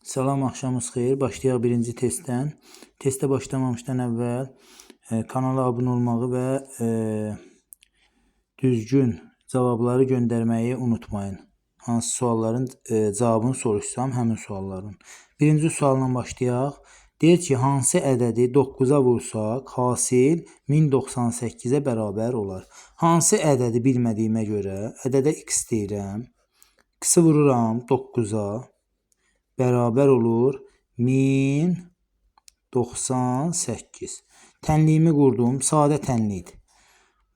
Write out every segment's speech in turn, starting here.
Salam, axşamınız xeyir. Başlayaq birinci testdən. Testə başlamamışdan əvvəl kanala abunə olmağı və düzgün cavabları göndərməyi unutmayın. Hansı sualların cavabını soruşsam, həmin sualların. Birinci sualla başlayaq. Deyir ki, hansı ədədi 9-a vursaq, hasil 1098-ə bərabər olar. Hansı ədədi bilmədiyimə görə, ədədə x deyirəm. X-i vururam 9-a. Bərabər olur 1098. Tənliyimi qurdum, sadə tənlikdir.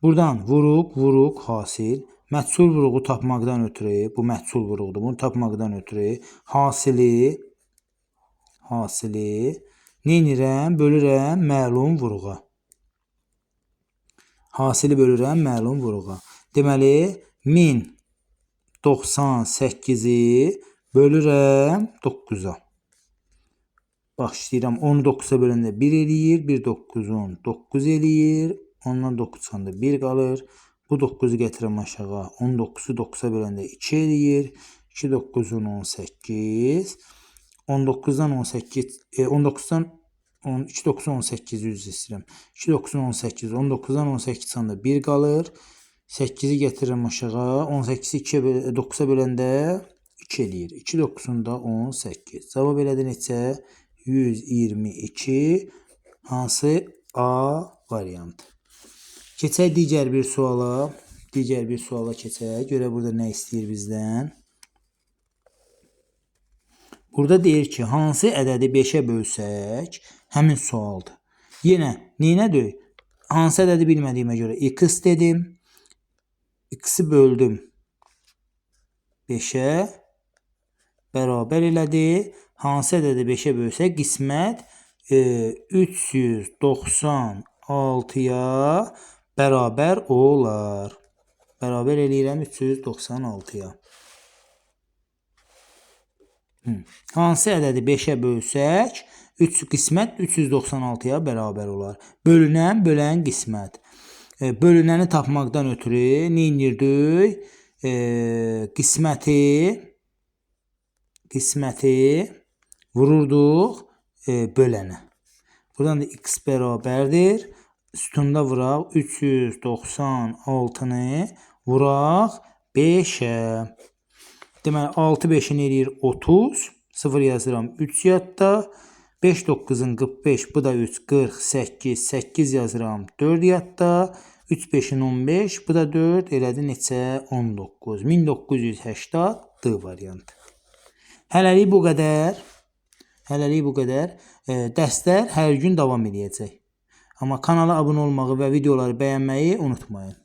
Buradan vuruq, hasil. Məhsul vuruğu tapmaqdan ötürü, bu məhsul vuruğudur. Bunu tapmaqdan ötürü hasili neynirəm? Bölürəm məlum vuruğa. Hasili bölürəm məlum vuruğa. Deməli 1098-i bölürəm 9-a. Başlayıram. 10-u 9-a böləndə 1 eləyir. 1 9-un 9 eləyir. Ondan 9 çıxanda 1 qalır. Bu 9-u gətirəm aşağı. 19-u 9-a böləndə 2 eləyir. 2 9-un 18. 19-dan 18. 19-dan 2 9-un 18 üzr istəyirəm. 2 9-un 18. 19-dan 18 çıxanda 1 qalır. 8-i gətirirəm aşağı. 18-i 9-a böləndə 2 eləyir. 2 9-unda 18. Cavab elədi neçə? 122. Hansı A variantı? Keçək digər bir suala. Keçək. Görə burada nə istəyir bizdən? Burada deyir ki, hansı ədədi 5-ə bölsək, həmin sualdır. Yenə, neynədir? Hansı ədədi bilmədiyimə görə x dedim. X-i böldüm 5-ə. Bərabər elədi. Hansı ədədi 5-ə bölsək, qismət 396-ya bərabər olar. Bərabər eləyirəm 396-ya. Hansı ədədi 5-ə bölsək, qismət 396-ya bərabər olar. Bölən qismət. Bölünəni tapmaqdan ötürü neynirdik? Qisməti vururduq bölənə. Buradan da x bərabərdir. Sütunda vuraq 396-nı vuraq 5-ə. Deməli 6 5-in eləyir 30. 0 yazıram 3 yadda. 5 9-un 45, bu da 3 48. 8 yazıram 4 yadda. 3 5-in 15, bu da 4 elədi neçə? 19. 1980 D variantı. Hələlik bu qədər. Dərslər hər gün davam edəcək. Amma kanala abunə olmağı və videoları bəyənməyi unutmayın.